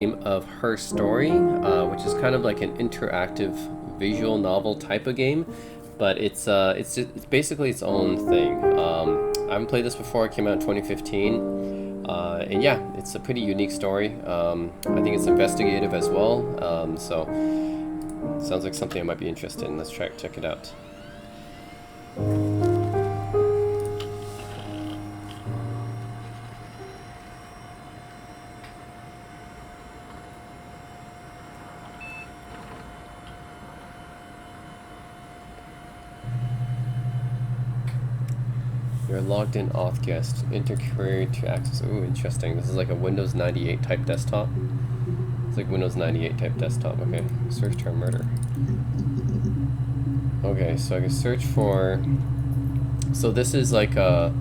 Of Her Story, which is kind of like an interactive visual novel type of game, but it's basically its own thing. I haven't played this before. It came out in 2015, and yeah, it's a pretty unique story. I think it's investigative as well, so sounds like something I might be interested in. Let's check it out. You're logged in auth guest. Enter query to access. Ooh, interesting. This is like a Windows 98 type desktop. It's like Windows 98 type desktop. Okay. Search term murder. Okay, so I can search for. So this is like a.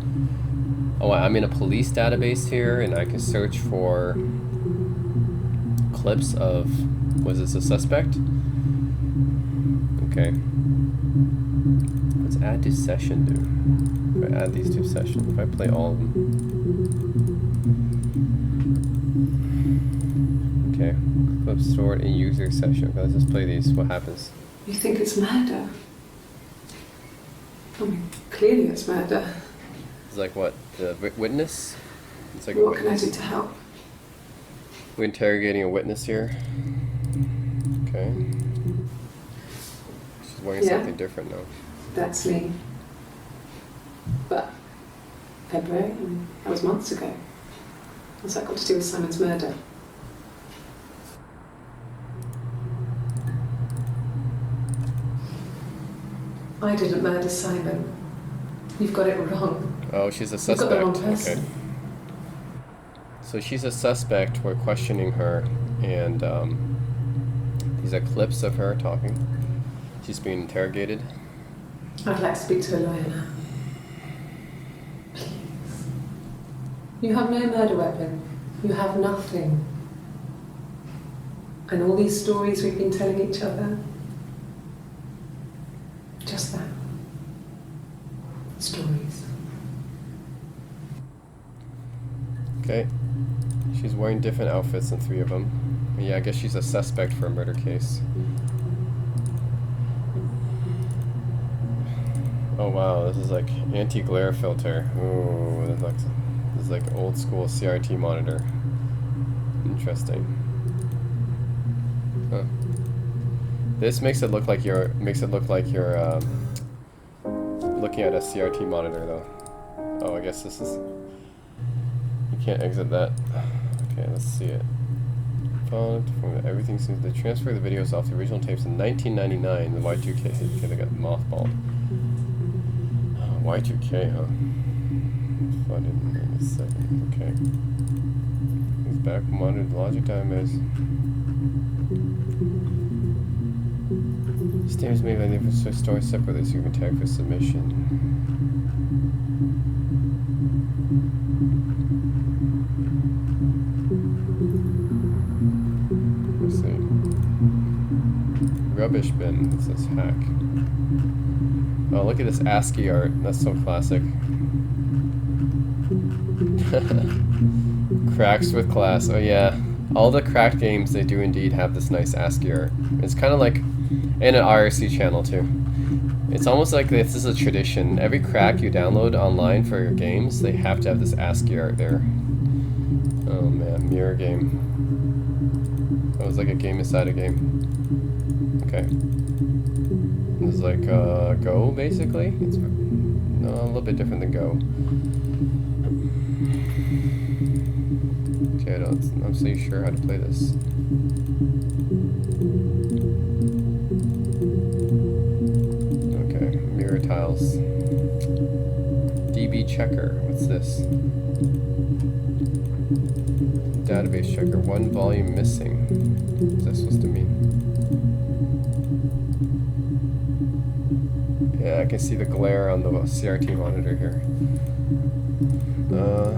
Oh, I'm in a police database here, and I can search for clips of. Was this a suspect? Okay. Let's add to session, dude. If I add these two sessions, if I play all of them. Okay, clip stored in user session. Okay, let's just play these. What happens? You think it's murder? I mean, clearly it's murder. It's like what? The witness? It's like what can I do to help? We're interrogating a witness here. Okay. She's wearing something different now. That's me. But February, that was months ago. What's that got to do with Simon's murder? I didn't murder Simon. You've got it wrong. Oh, she's a You've suspect. got the wrong person. Okay. So she's a suspect. We're questioning her, and these are clips of her talking. She's being interrogated. I'd like to speak to a lawyer now. Please. You have no murder weapon. You have nothing. And all these stories we've been telling each other, just that. Stories. Okay. She's wearing different outfits than three of them. Yeah, I guess she's a suspect for a murder case. Oh wow, this is like anti-glare filter. Ooh, this is like old school CRT monitor. Interesting. Huh. This makes it look like you're looking at a CRT monitor though. Oh, I guess this is. You can't exit that. Okay, let's see it. Everything seems to transfer the videos off the original tapes in 1999. The Y2K. Okay, they got mothballed. Y2K, huh? Flooded in a second. Okay. He's back. Monitored logic database. Statements made by the different story separately so you can tag for submission. Let's see. Rubbish bin. It says hack. Oh, look at this ASCII art. That's so classic. Cracks with class. Oh yeah. All the cracked games, they do indeed have this nice ASCII art. It's kind of like in an IRC channel too. It's almost like this is a tradition. Every crack you download online for your games, they have to have this ASCII art there. Oh man, mirror game. That was like a game inside a game. Okay. This is like Go, basically. It's no, a little bit different than Go. Okay, I'm so sure how to play this. Okay, mirror tiles. DB checker. What's this? Database checker. One volume missing. What's that supposed to mean? Yeah, I can see the glare on the CRT monitor here. So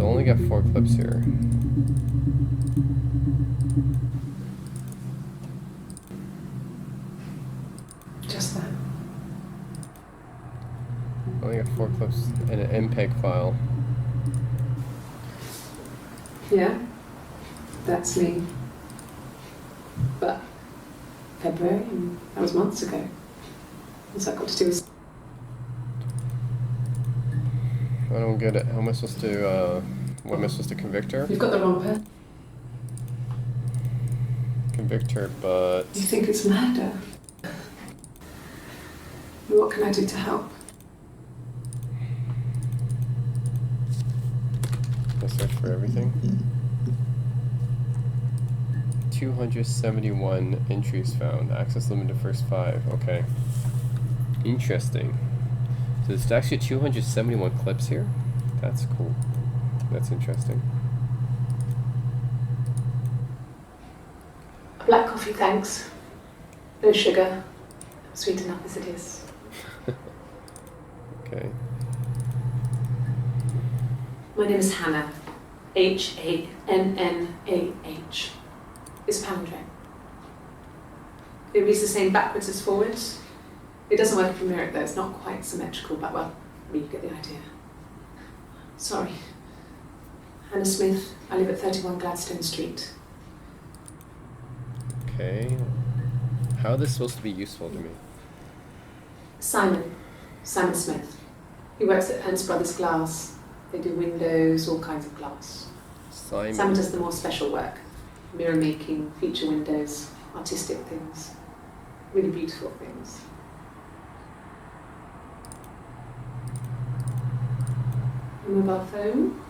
I only got 4 clips here. Just that. I only got 4 clips in an MPEG file. Yeah, that's me. But February, and that was months ago. What's that got to do with... I don't get it. How am I supposed to, what am I supposed to convict her? You've got the wrong person. Convict her, but... You think it's murder? What can I do to help? Let's search for everything. 271 entries found. Access limited first 5. Okay. Interesting. So there's actually 271 clips here? That's cool. That's interesting. Black coffee, thanks. No sugar. Sweet enough as it is. Okay. My name is Hannah. H-A-N-N-A-H. It's a palindrome. It reads the same backwards as forwards. It doesn't work if you mirror it though, it's not quite symmetrical, but well, you get the idea. Sorry. Hannah Smith, I live at 31 Gladstone Street. Okay. How is this supposed to be useful to me? Simon Smith. He works at Ernst Brothers Glass. They do windows, all kinds of glass. Simon does the more special work. Mirror making, feature windows, artistic things. Really beautiful things. A mobile phone?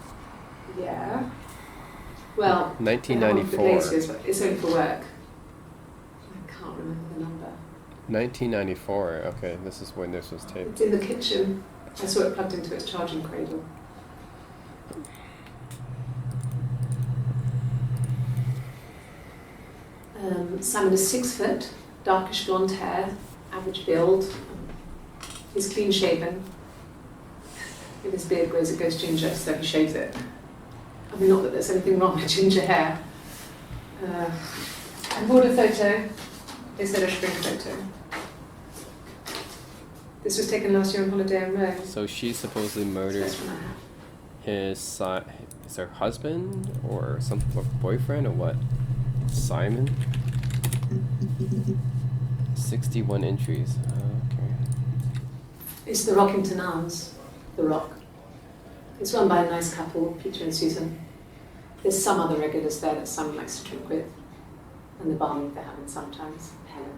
Yeah. Well, 1994. It's only for work. I can't remember the number. 1994. Okay, this is when this was taped. It's in the kitchen. I saw it plugged into its charging cradle. Simon is 6 foot, darkish blonde hair, average build. He's clean shaven. If his beard grows, it goes ginger, so he shaves it. I mean, not that there's anything wrong with ginger hair. I bought a photo. They said a spring photo. This was taken last year on holiday in Rome. So she supposedly murdered his her husband or some boyfriend or what? Simon? 61 entries. Okay. It's the Rockington Arms, The Rock. It's run by a nice couple, Peter and Susan. There's some other regulars there that Simon likes to drink with, and the barmaid they're having sometimes, Helen.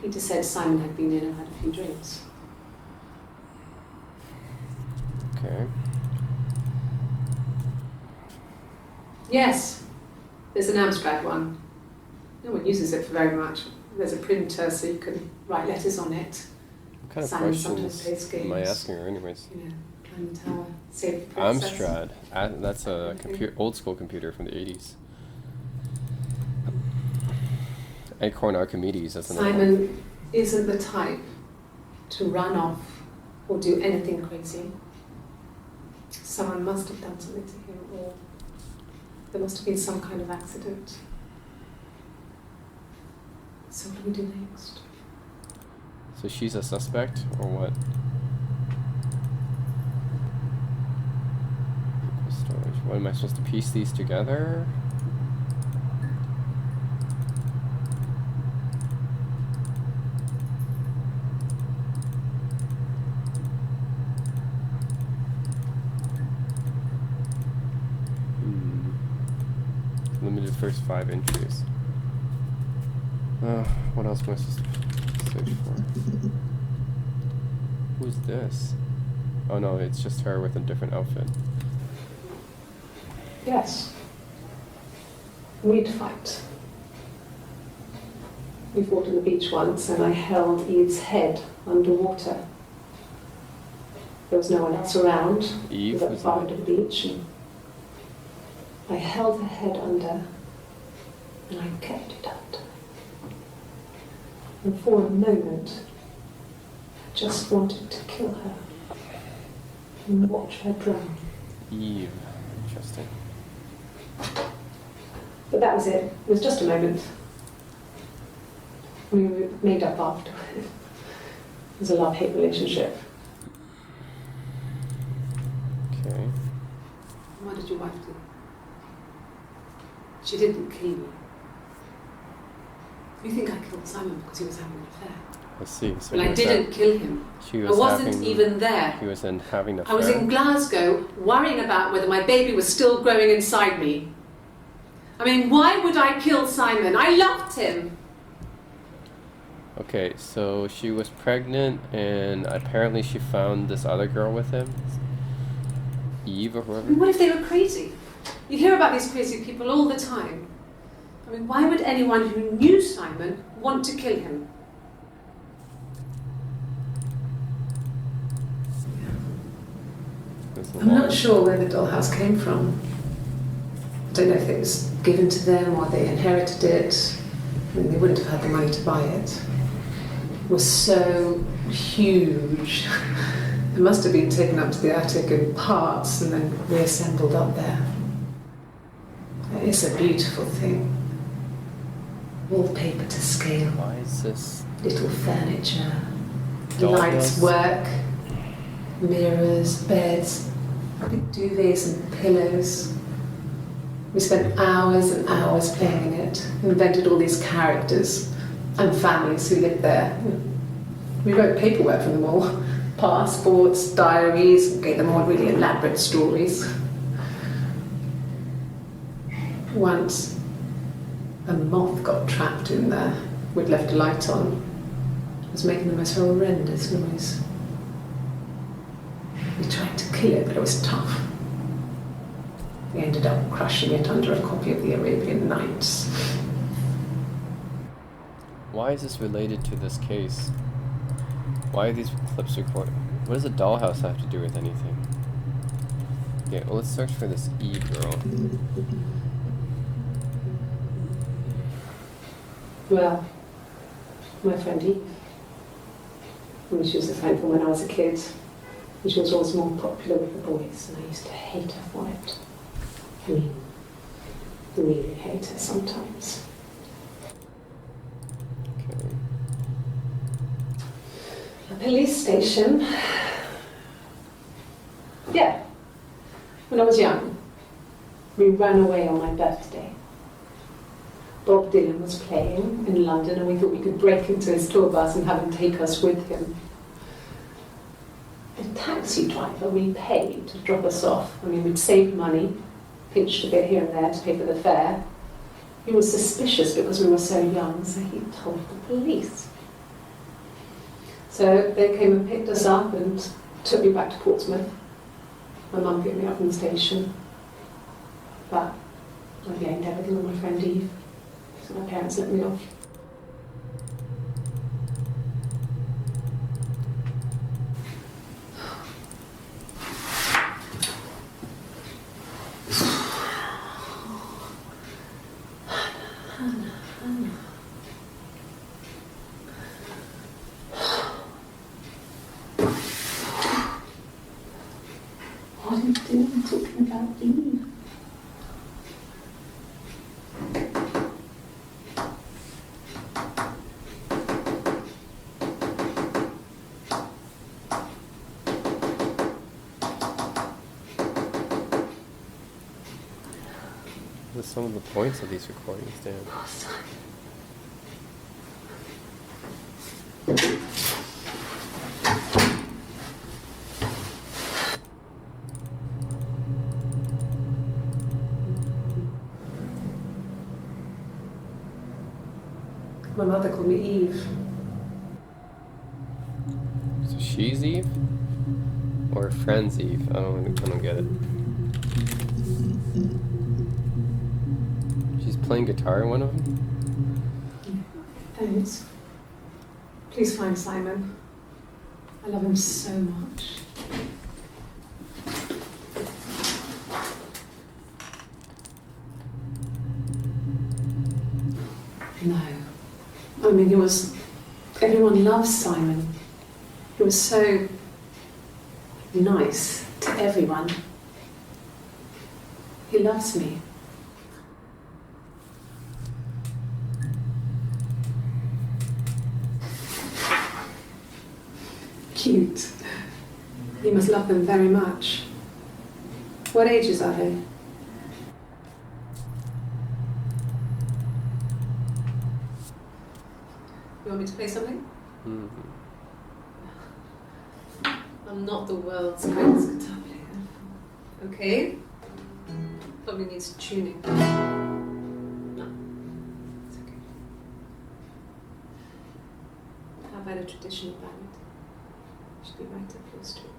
Peter said Simon had been in and had a few drinks. Okay. Yes, there's an Amstrad one. No one uses it for very much. There's a printer so you can write letters on it. What kind of Simon sometimes questions plays games. am I asking her anyways? You know, climb the tower, save the princess. Amstrad. That's a old school computer from the 80s. Acorn Archimedes, that's another one. Simon isn't the type to run off or do anything crazy. Someone must have done something to him, or there must have been some kind of accident. So what do we do next? So she's a suspect, or what? Storage. What am I supposed to piece these together? Limited first 5 entries. What else am I supposed to search for? Who's this? Oh no, it's just her with a different outfit. Yes. We'd fight. We fought on the beach once and I held Eve's head underwater. There was no one else around. Eve? We were at the far end of the beach and I held her head under and I kept it under. And for a moment, I just wanted to kill her and watch her drown. Eve. Interesting. But that was it. It was just a moment. We made up after. It was a love-hate relationship. Okay. What did your wife do? She didn't kill me. You think I killed Simon because he was having an affair? I see. So Well, I didn't kill him. She I was wasn't having, even there. He was in having an I was affair. in Glasgow worrying about whether my baby was still growing inside me. I mean, why would I kill Simon? I loved him. Okay, so she was pregnant, and apparently she found this other girl with him, Eve or I whoever. mean, what if they were crazy? You hear about these crazy people all the time. I mean, why would anyone who knew Simon want to kill him? I'm not sure where the dollhouse came from. I don't know if it was given to them or they inherited it. I mean, they wouldn't have had the money to buy it. It was so huge. It must have been taken up to the attic in parts and then reassembled up there. It's a beautiful thing. Wallpaper to scale. Why is this? Little furniture. Doll Lights house? work. Mirrors, beds, big duvets and pillows. We spent hours and hours playing it, invented all these characters and families who lived there. We wrote paperwork for them all, passports, diaries, gave them all really elaborate stories. Once, a moth got trapped in there. We'd left a light on. It was making the most horrendous noise. We tried to kill it, but it was tough. We ended up crushing it under a copy of the Arabian Nights. Why is this related to this case? Why are these clips recorded? What does a dollhouse have to do with anything? Okay, well, let's search for this Eve girl. Well, my friend Eve. I mean, she was a friend from when I was a kid. And she was always more popular with the boys, and I used to hate her for it. I mean, really hate her sometimes. Okay. A police station. Yeah. When I was young, we ran away on my birthday. Bob Dylan was playing in London, and we thought we could break into his tour bus and have him take us with him. The taxi driver we paid to drop us off. I mean, we'd saved money, pinched a bit here and there to pay for the fare. He was suspicious because we were so young, so he told the police. So they came and picked us up and took me back to Portsmouth. My mum picked me up from the station. But I blamed everything on my friend Eve, so my parents let me off. What are you doing talking about Eve? What are some of the points of these recordings, Dan? Oh, son. My mother called me Eve. So she's Eve? Or her friend's Eve? I don't get it. She's playing guitar in one of them? Thanks. Please find Simon. I love him so much. No. I mean, he was... Everyone loves Simon. He was so nice to everyone. He loves me. Cute. You must love them very much. What ages are they? You want me to play something? Mhm. I'm not the world's greatest guitar player. Okay? Probably needs tuning. No. It's okay. How about a traditional ballad? Should be right up your street.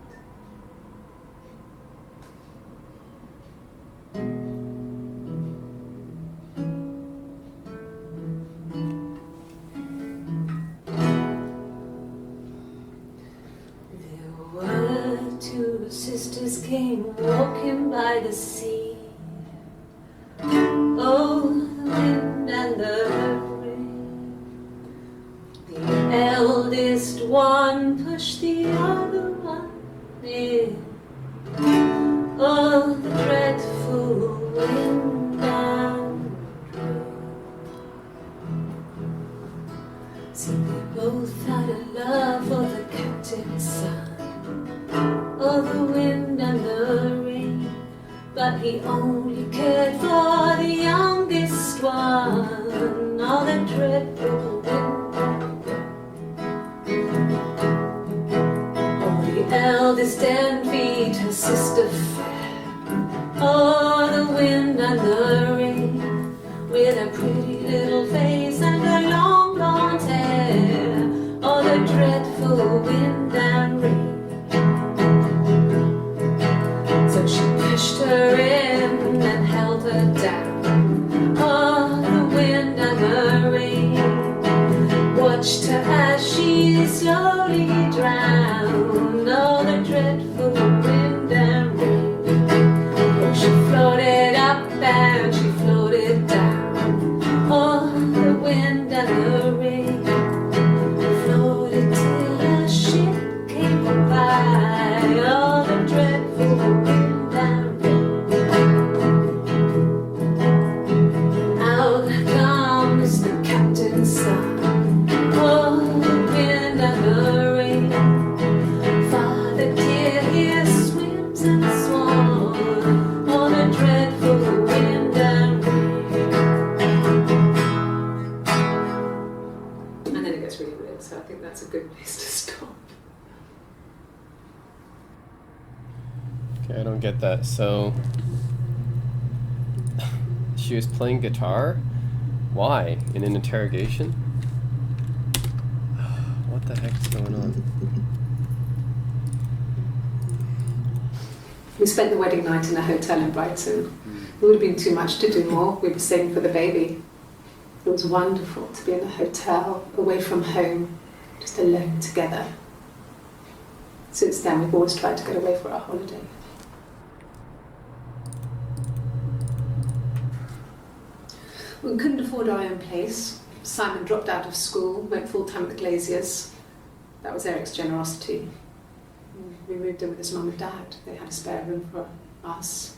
Two sisters came walking by the sea. Oh, the wind and the rain. The eldest one pushed the other one in. Oh, the dreadful wind and rain. See, they both had a love for the captain's son. Oh, the wind and the rain, but he only cared for the youngest one. Oh, the dreadful wind. Oh, the eldest envied her sister fair. Oh, the wind and the rain, with a pretty little face and her long blonde hair. Oh, the dreadful wind and rain. She pushed her in and held her down. Oh, the wind and the rain watched her as she slowly drowned. Oh, the dreadful wind and rain. Oh, she floated up and she floated down. Oh, the wind and the rain floated till a ship came by. Oh, the dreadful wind. So I think that's a good place to stop. Okay, I don't get that. So she was playing guitar? Why? In an interrogation? What the heck's going on? We spent the wedding night in a hotel in Brighton. It would have been too much to do more. We were staying for the baby. It was wonderful to be in a hotel, away from home, just alone together. Since then, we've always tried to get away for our holiday. We couldn't afford our own place. Simon dropped out of school, went full-time at the Glaziers. That was Eric's generosity. We moved in with his mum and dad. They had a spare room for us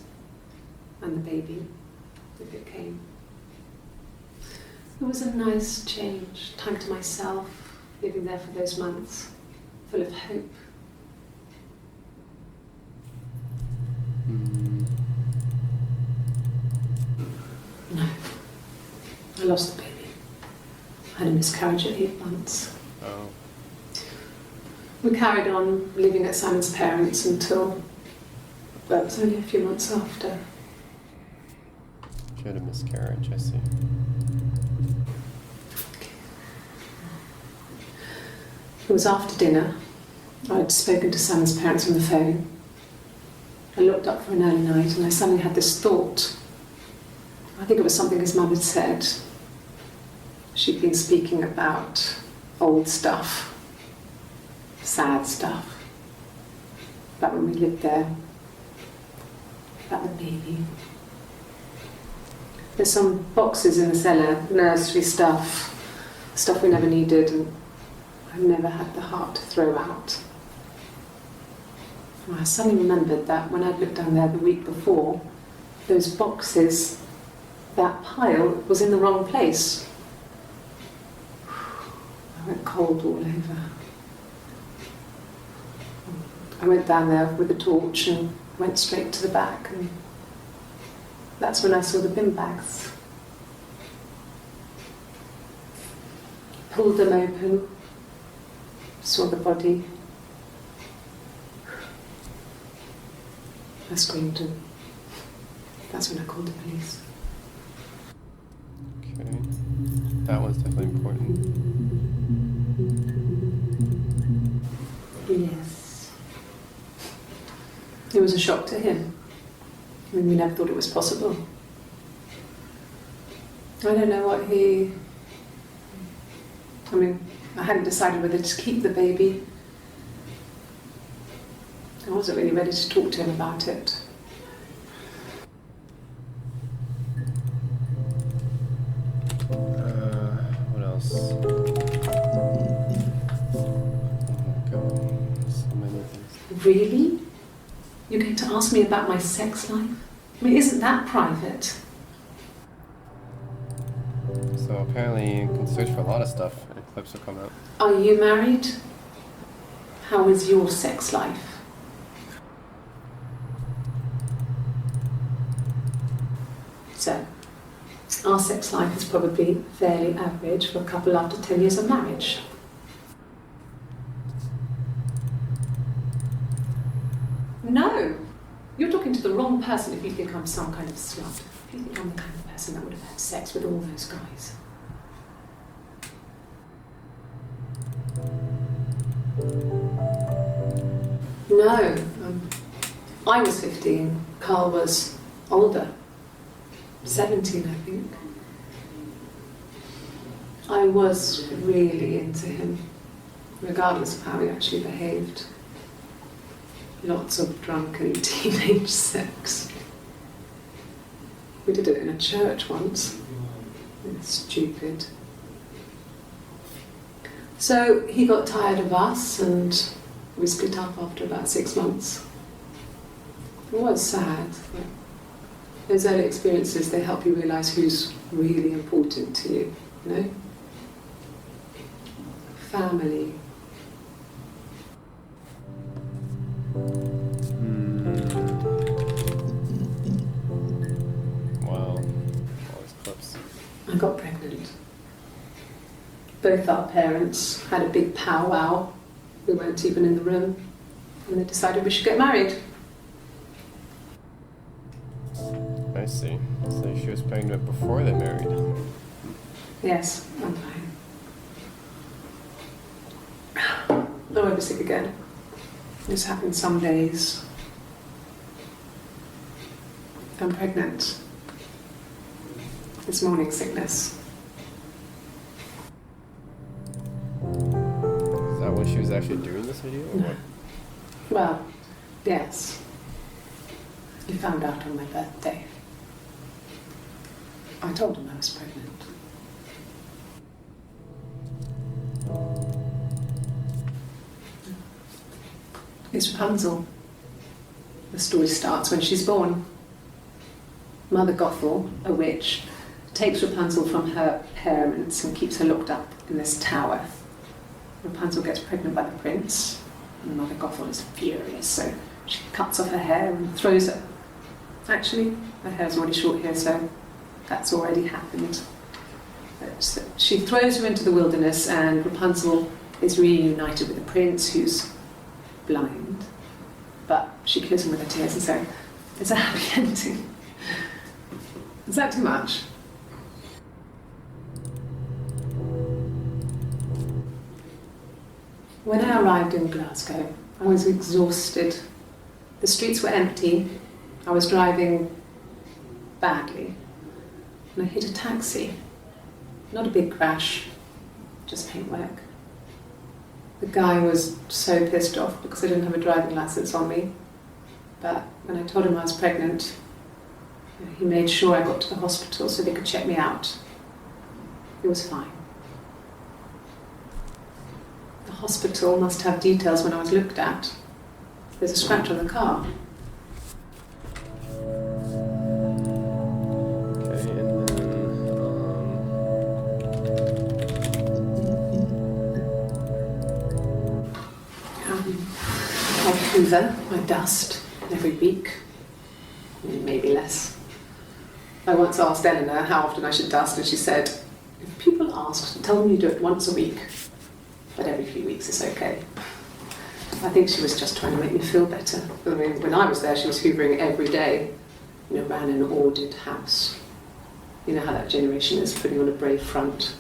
and the baby, if it came. It was a nice change, time to myself, living there for those months, full of hope. No, I lost the baby. I had a miscarriage at 8 months. Oh. We carried on living at Simon's parents until, well, it was only a few months after. She had a miscarriage, I see. It was after dinner. I'd spoken to Simon's parents on the phone. I looked up for an early night and I suddenly had this thought. I think it was something his mum had said. She'd been speaking about old stuff, sad stuff, about when we lived there, about the baby. There's some boxes in the cellar, nursery stuff we never needed, and I've never had the heart to throw out. And I suddenly remembered that when I'd looked down there the week before, those boxes, that pile was in the wrong place. I went cold all over. I went down there with a torch and went straight to the back, and that's when I saw the bin bags. pulled them open, saw the body. I screamed, and that's when I called the police. Okay. That one's definitely important. Yes. It was a shock to him. I mean, we never thought it was possible. I don't know what he... I mean, I hadn't decided whether to keep the baby. I wasn't really ready to talk to him about it. What else? Oh my god, so many things. Really? You're going to ask me about my sex life? I mean, isn't that private? So apparently you can search for a lot of stuff and clips will come out. Are you married? How is your sex life? So, our sex life is probably fairly average for a couple after 10 years of marriage. No! You're talking to the wrong person if you think I'm some kind of slut. If you think I'm the kind of person that would have had sex with all those guys. No. I was 15. Carl was older. 17, I think. I was really into him, regardless of how he actually behaved. Lots of drunken teenage sex. We did it in a church once. It's stupid. So he got tired of us and we split up after about 6 months. It was sad. But those early experiences, they help you realise who's really important to you, you know? Family. Wow. All these clips. I got pregnant. Both our parents had a big powwow. We weren't even in the room. And they decided we should get married. I see. So she was pregnant before they married. Yes, I'm fine. I won't be sick again. This happens some days. I'm pregnant. It's morning sickness. Is that when she was actually doing this video? Or No. what? Well, yes. He found out on my birthday. I told him I was pregnant. It's Rapunzel. The story starts when she's born. Mother Gothel, a witch, takes Rapunzel from her parents and keeps her locked up in this tower. Rapunzel gets pregnant by the prince, and Mother Gothel is furious, so she cuts off her hair and throws it. Actually, her hair's already short here, so that's already happened. But she throws her into the wilderness, and Rapunzel is reunited with the prince, who's blind. But she kills him with her tears, and so it's a happy ending. Is that too much? When I arrived in Glasgow, I was exhausted. The streets were empty. I was driving badly. And I hit a taxi. Not a big crash, just paintwork. The guy was so pissed off because I didn't have a driving license on me. But when I told him I was pregnant, he made sure I got to the hospital so they could check me out. It was fine. The hospital must have details when I was looked at. There's a scratch on the car. Okay, and then I hoover my dust every week, maybe less. I once asked Eleanor how often I should dust, and she said, if people asked. Tell them you do it once a week, but every few weeks is okay. I think she was just trying to make me feel better. I mean, when I was there, she was hoovering every day, ran an ordered house. You know how that generation is, putting on a brave front.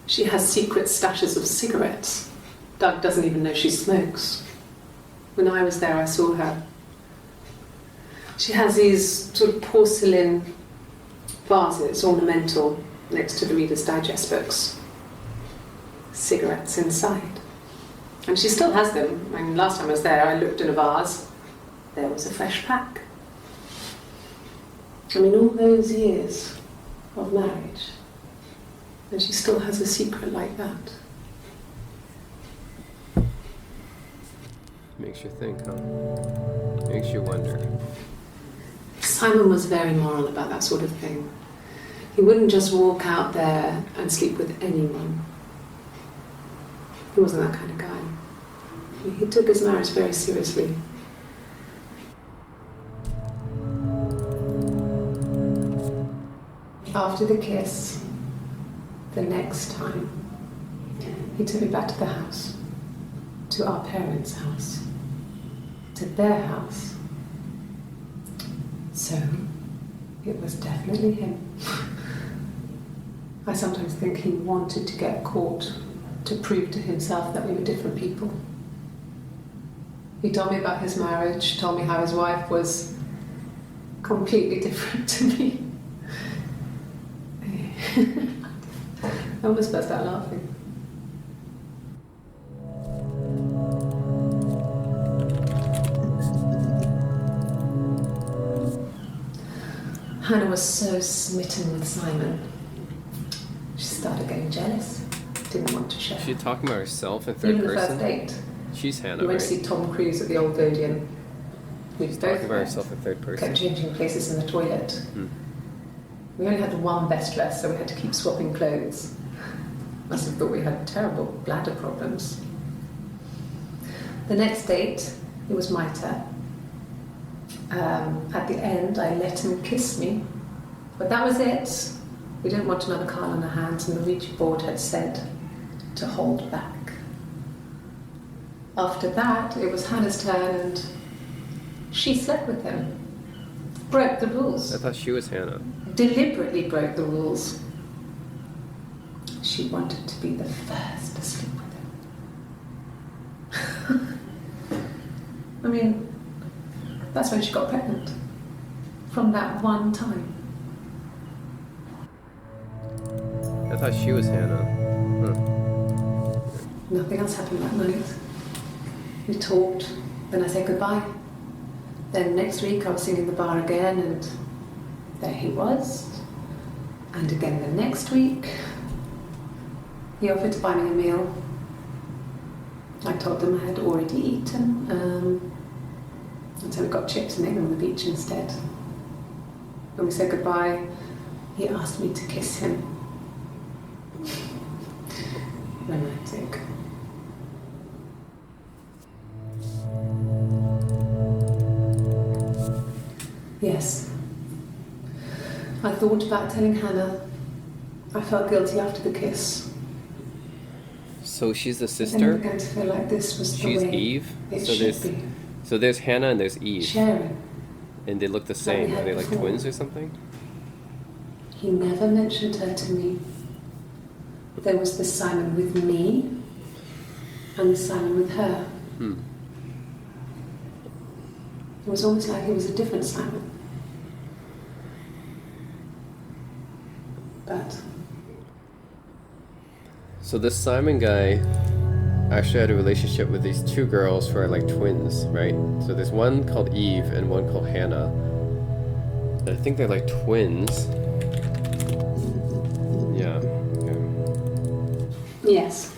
She has secret stashes of cigarettes. Doug doesn't even know she smokes. When I was there, I saw her. She has these sort of porcelain vases, ornamental, next to the Reader's Digest books. Cigarettes inside. And she still has them. I mean, last time I was there, I looked in a vase. There was a fresh pack. I mean, all those years of marriage, and she still has a secret like that. Makes you think, huh? Makes you wonder. Simon was very moral about that sort of thing. He wouldn't just walk out there and sleep with anyone. He wasn't that kind of guy. He took his marriage very seriously. After the kiss, the next time, he took me back to the house, to our parents' house, to their house. So, it was definitely him. I sometimes think he wanted to get caught to prove to himself that we were different people. He told me about his marriage, told me how his wife was completely different to me. I almost burst out laughing. Hannah was so smitten with Simon. She started getting jealous. Didn't want to share. She's talking about herself in third Even the person? first date. She's Hannah, We went right? to see Tom Cruise at the Old Odeon. We She's both talking about met. herself in third person. Kept changing places in the toilet. We only had the one best dress, so we had to keep swapping clothes. Must have thought we had terrible bladder problems. The next date, it was my turn. At the end, I let him kiss me, but that was it. We didn't want another card on our hands, and the Ouija board had said to hold back. After that, it was Hannah's turn, and she slept with him. Broke the rules. I thought she was Hannah. Deliberately broke the rules. She wanted to be the first to sleep with him. I mean, that's when she got pregnant. From that one time. I thought she was Hannah. Nothing else happened that night. We talked, then I said goodbye. Then next week I was singing the bar again, and there he was. And again the next week, he offered to buy me a meal. I told him I had already eaten, and so we got chips and egg on the beach instead. When we said goodbye, he asked me to kiss him. Romantic. Yes. I thought about telling Hannah. I felt guilty after the kiss. So she's the And I sister? began to feel like this was the She's way Eve? it So should be. there's Hannah and there's Eve. Sharing. And they look the we same. had Are they like before. twins or something? He never mentioned her to me. There was the Simon with me and the Simon with her. It was almost like it was a different Simon. But So this Simon guy actually had a relationship with these two girls who are like twins, right? So there's one called Eve and one called Hannah. And I think they're like twins. Yeah. Okay. yes,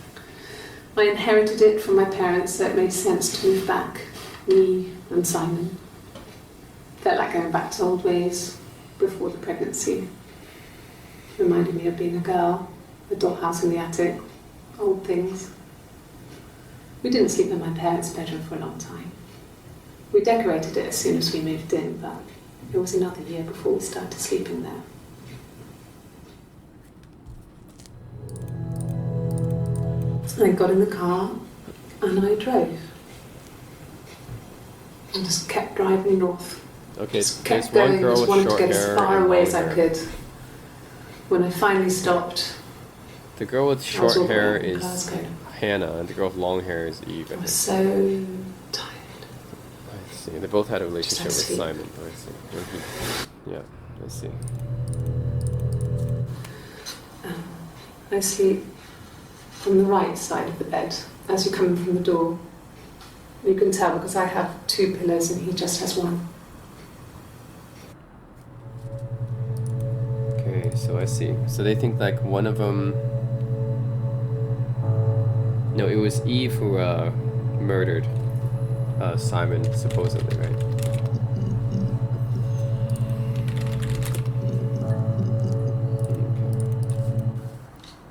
I inherited it from my parents, so it made sense to move back. Me and Simon. Felt like going back to old ways before the pregnancy. Reminded me of being a girl, the dollhouse in the attic, old things. We didn't sleep in my parents' bedroom for a long time. We decorated it as soon as we moved in, but It was another year before we started sleeping there. I got in the car and I drove. And just kept driving north. Okay, Just there's kept one going, girl just with wanted to short get as hair far and away long as I hair. could. When I finally stopped, The girl with I was short hair already in is Glasgow. Hannah, and the girl with long hair is Eve, I I was think. so tired. I see. They both had a relationship with Just had Simon. I see. When he, yeah, I see. I sleep on the right side of the bed as you come in from the door. You can tell because I have 2 pillows and he just has 1. Okay, so I see. So they think like one of them. No, it was Eve who murdered Simon, supposedly, right?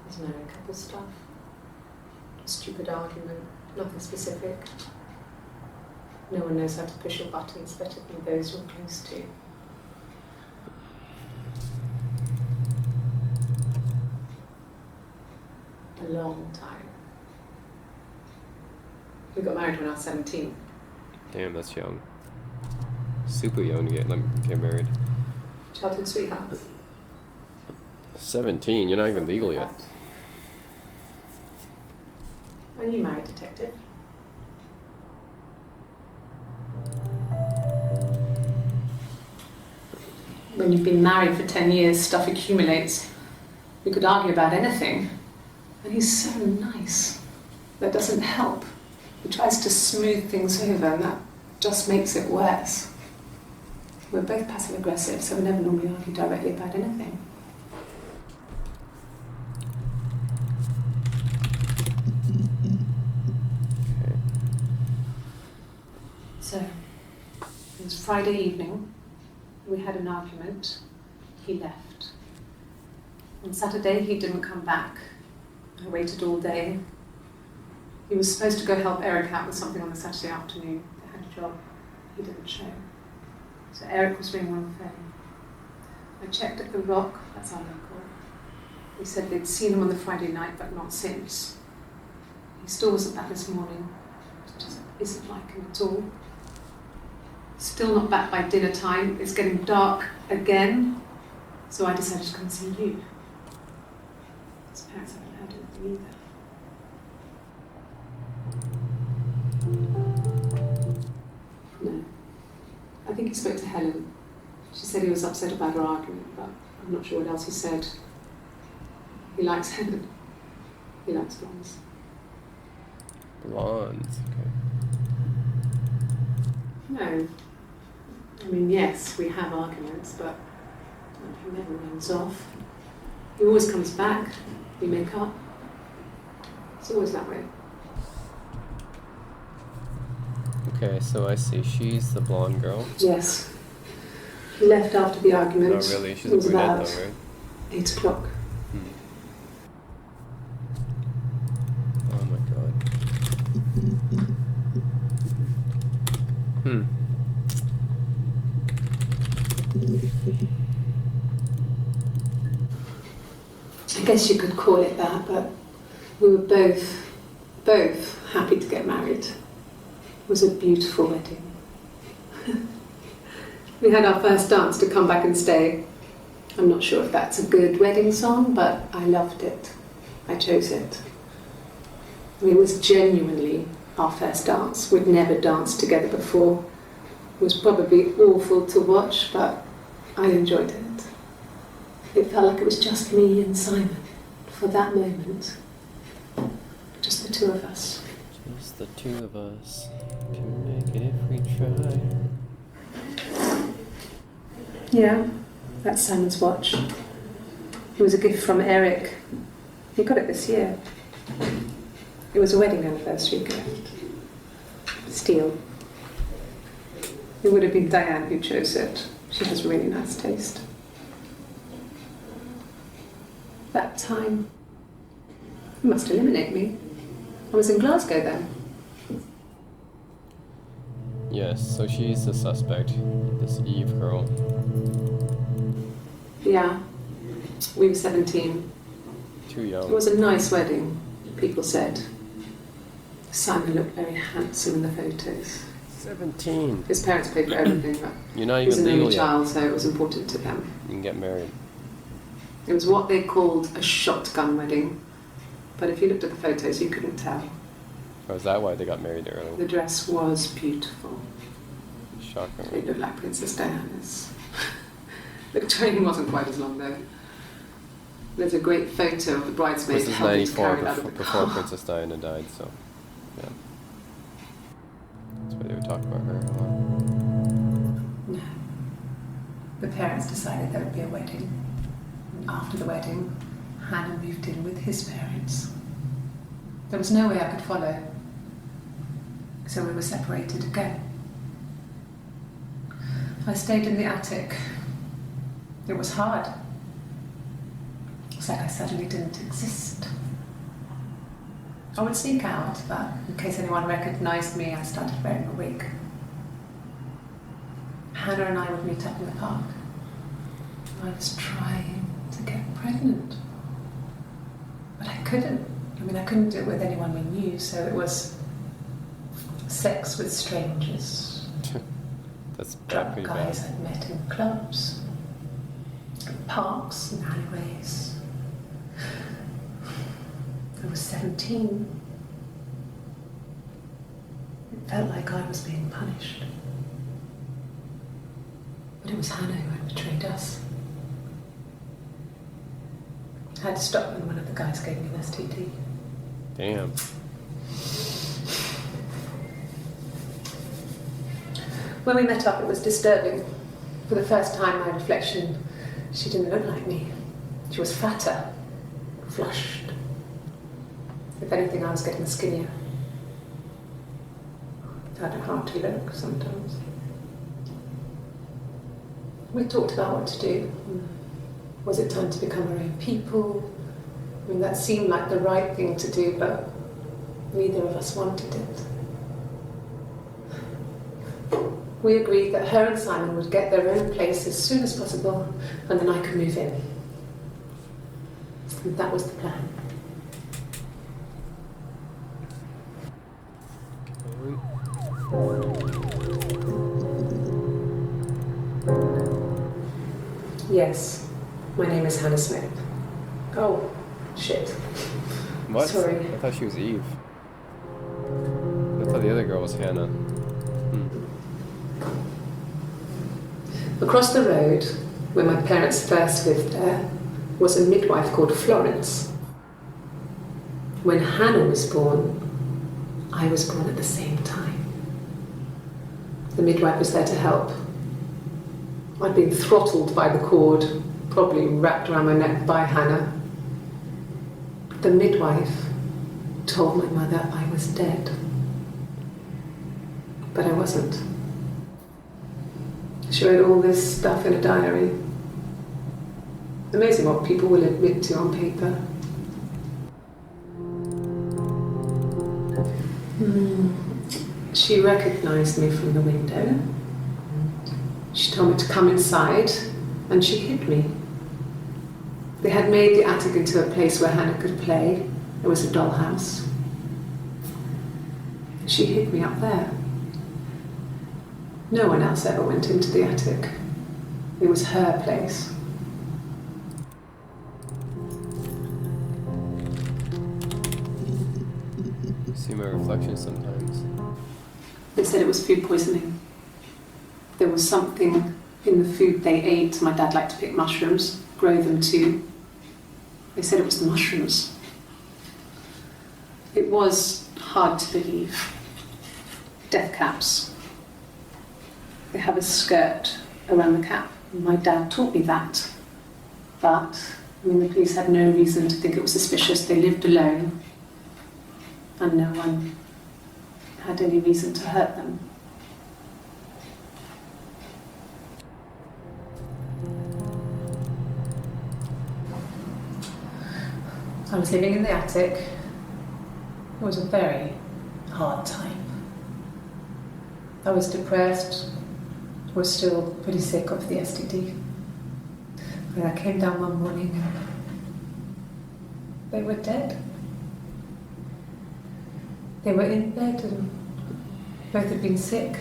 There's married couple stuff. Stupid argument, nothing specific. No one knows how to push your buttons better than those you're close to. A long time. We got married when I was 17. Damn, that's young. Super young to get married. Childhood sweethearts. 17, you're not even legal yet. Are you married, detective? When you've been married for 10 years, stuff accumulates. We could argue about anything. And he's so nice. That doesn't help. He tries to smooth things over, and that just makes it worse. We're both passive aggressive, so we never normally argue directly about anything. Okay. So, it was Friday evening. We had an argument. He left. On Saturday, he didn't come back. I waited all day. He was supposed to go help Eric out with something on the Saturday afternoon. They had a job. He didn't show. So Eric was ringing on the phone. I checked at the Rock, that's our local. They said they'd seen him on the Friday night, but not since. He still wasn't back this morning. It just isn't like him at all. Still not back by dinner time. It's getting dark again. So I decided to come and see you. His parents haven't heard anything either. No. I think he spoke to Helen. She said he was upset about her argument, but I'm not sure what else he said. He likes Helen. He likes blondes. Blondes, okay. No. I mean, yes, we have arguments, but he never runs off. He always comes back. We make up. It's always that way. Okay, so I see. She's the blonde girl. Yes. He left after the argument. Oh, really? She's It a was brunette, about though, right? 8 o'clock. Oh my god. I guess you could call it that, but we were both happy to get married. It was a beautiful wedding. We had our first dance to Come Back and Stay. I'm not sure if that's a good wedding song, but I loved it. I chose it. I mean, it was genuinely our first dance. We'd never danced together before. It was probably awful to watch, but I enjoyed it. It felt like it was just me and Simon for that moment. Just the two of us. Just the two of us can make it if we try. Yeah, that's Simon's watch. It was a gift from Eric. He got it this year. It was a wedding anniversary gift. Steel. It would have been Diane who chose it. She has really nice taste. That time, you must eliminate me. I was in Glasgow then. Yes, so she's the suspect, this Eve girl. Yeah, we were 17. Too young. It was a nice wedding, people said. Simon looked very handsome in the photos. 17. His parents paid for everything, but You're not he was even an legal only yet. child, so it was important to them. You can get married. It was what they called a shotgun wedding, but if you looked at the photos, you couldn't tell. Or is that why they got married early? The dress was beautiful. Shocking. It looked like Princess Diana's. The training wasn't quite as long though. There's a great photo of the bridesmaid This is helping to 94 carry it out of the before car. Princess Diana died, so yeah. That's why they would talk about her a lot. No. The parents decided there would be a wedding. And after the wedding, Hannah moved in with his parents. There was no way I could follow. So we were separated again. I stayed in the attic. It was hard. It's like I suddenly didn't exist. I would sneak out, but in case anyone recognised me, I started wearing a wig. Hannah and I would meet up in the park. I was trying to get pregnant. But I couldn't. I mean, I couldn't do it with anyone we knew, so it was sex with strangers. That's Drunk pretty guys bad. I'd met in clubs, in parks and alleyways. I was 17. It felt like I was being punished. But it was Hannah who had betrayed us. I had to stop when one of the guys gave me an STD. Damn. When we met up, it was disturbing. For the first time, my reflection, she didn't look like me. She was fatter, flushed. If anything, I was getting skinnier. I had a hard to look sometimes. We talked about what to do. Was it time to become our own people? I mean, that seemed like the right thing to do, but neither of us wanted it. We agreed that her and Simon would get their own place as soon as possible, and then I could move in. And that was the plan. Yes, my name is Hannah Smith. Oh, shit. What? Sorry. I thought she was Eve. I thought the other girl was Hannah. Across the road, where my parents first lived there, was a midwife called Florence. When Hannah was born, I was born at the same time. The midwife was there to help. I'd been throttled by the cord, probably wrapped around my neck by Hannah. The midwife told my mother I was dead. But I wasn't. She wrote all this stuff in a diary. Amazing what people will admit to on paper. She recognized me from the window. She told me to come inside, and she hid me. They had made the attic into a place where Hannah could play. It was a dollhouse. She hid me up there. No one else ever went into the attic. It was her place. You see my reflection sometimes. They said it was food poisoning. There was something in the food they ate. My dad liked to pick mushrooms, grow them too. They said it was the mushrooms. It was hard to believe. Death caps. They have a skirt around the cap. My dad taught me that. But, I mean, the police had no reason to think it was suspicious. They lived alone. And no one had any reason to hurt them. I was living in the attic. It was a very hard time. I was depressed, was still pretty sick of the STD. But I came down one morning and they were dead. They were in bed and both had been sick.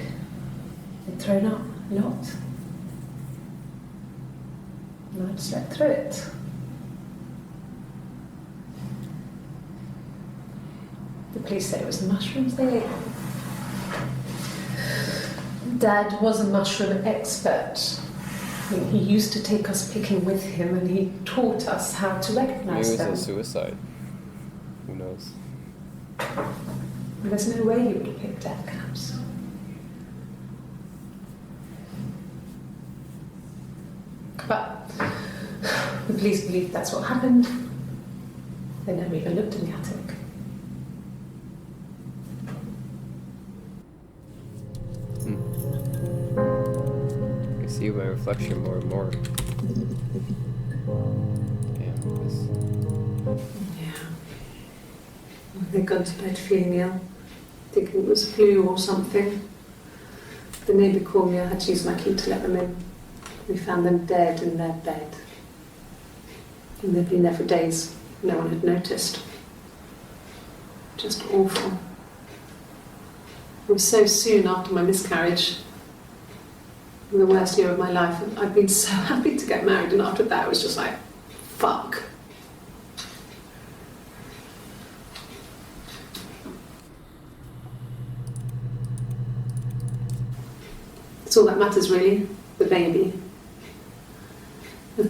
They'd thrown up a lot. And I'd slept through it. The police said it was the mushrooms they ate. Dad was a mushroom expert. I mean, he used to take us picking with him and he taught us how to Maybe recognise it them. was a suicide. Who knows? There's no way you would have picked death caps. But the police believe that's what happened. They never even looked in the attic. I see my reflection more and more. Damn, this. Yeah. They'd gone to bed feeling ill, thinking it was flu or something. The neighbour called me, I had to use my key to let them in. We found them dead in their bed. And they'd been there for days. No one had noticed. Just awful. It was so soon after my miscarriage. The worst year of my life. And I'd been so happy to get married, and after that it was just like, fuck. It's all that matters really, the baby.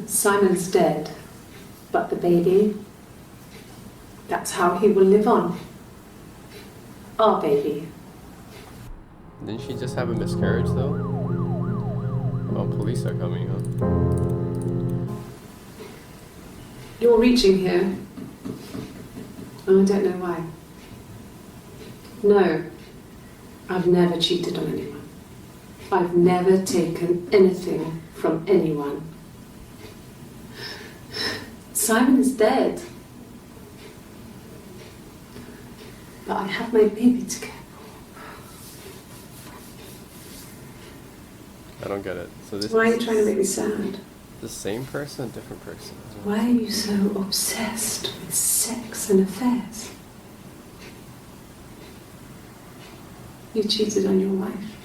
Simon's dead, but the baby, that's how he will live on. Our baby. Didn't she just have a miscarriage though? Oh, police are coming, huh? You're reaching here. And I don't know why. No, I've never cheated on anyone. I've never taken anything from anyone. Simon is dead. But I have my baby to care I don't get it. So this for. Why are you is trying to make me sad? the same person, a different person. Why are you so obsessed with sex and affairs? You cheated on your wife.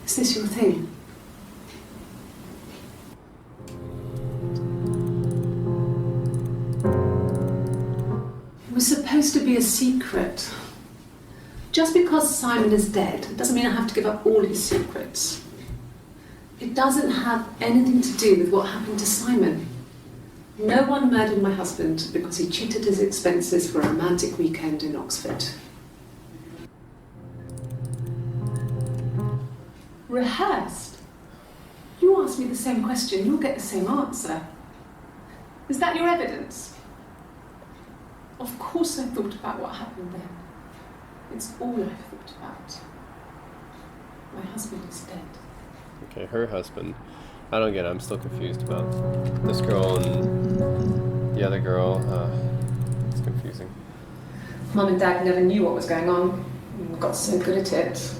Is this your thing? It was supposed to be a secret. Just because Simon is dead doesn't mean I have to give up all his secrets. It doesn't have anything to do with what happened to Simon. No one murdered my husband because he cheated his expenses for a romantic weekend in Oxford. Rehearsed? You ask me the same question, you'll get the same answer. Is that your evidence? Of course I thought about what happened then. It's all I've thought about. My husband is dead. Okay, her husband. I don't get it. I'm still confused about this girl and the other girl. It's confusing. Mum and Dad never knew what was going on. We got so good at it.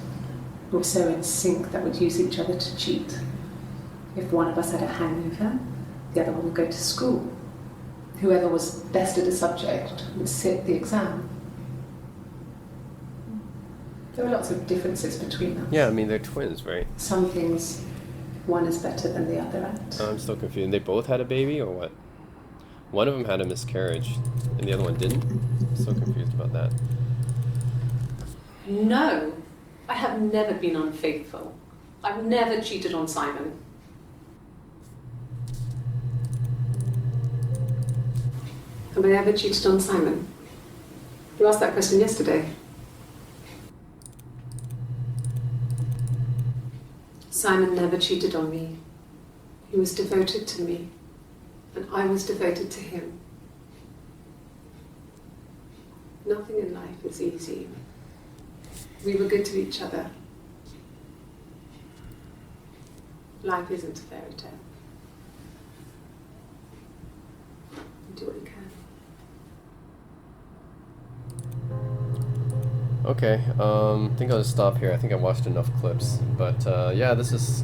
We were so in sync that we'd use each other to cheat. If one of us had a hangover, the other one would go to school. Whoever was best at a subject would sit the exam. There were lots of differences between us. Yeah, I mean, they're twins, right? Some things one is better than the other at. I'm still confused. They both had a baby, or what? One of them had a miscarriage, and the other one didn't? I'm so confused about that. No, I have never been unfaithful. I've never cheated on Simon. Have I ever cheated on Simon? You asked that question yesterday. Simon never cheated on me. He was devoted to me, and I was devoted to him. Nothing in life is easy. We were good to each other. Life isn't a fairy tale. You do what you can. Okay, I think I'll just stop here. I think I watched enough clips. But yeah, this is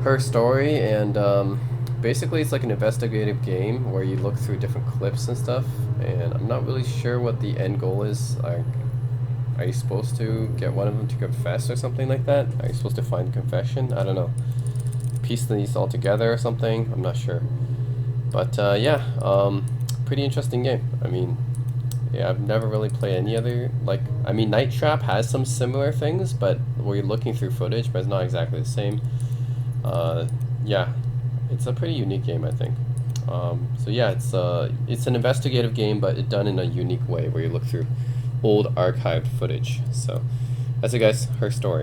her story, and basically it's like an investigative game where you look through different clips and stuff, and I'm not really sure what the end goal is. Like, are you supposed to get one of them to confess or something like that? Are you supposed to find confession? I don't know. Piece these all together or something? I'm not sure. But yeah, pretty interesting game. I mean, yeah, I've never really played any other, like, I mean, Night Trap has some similar things, but where you're looking through footage, but it's not exactly the same. Yeah, it's a pretty unique game, I think. So yeah, it's an investigative game, but it's done in a unique way where you look through old archived footage. So that's it, guys. Her story.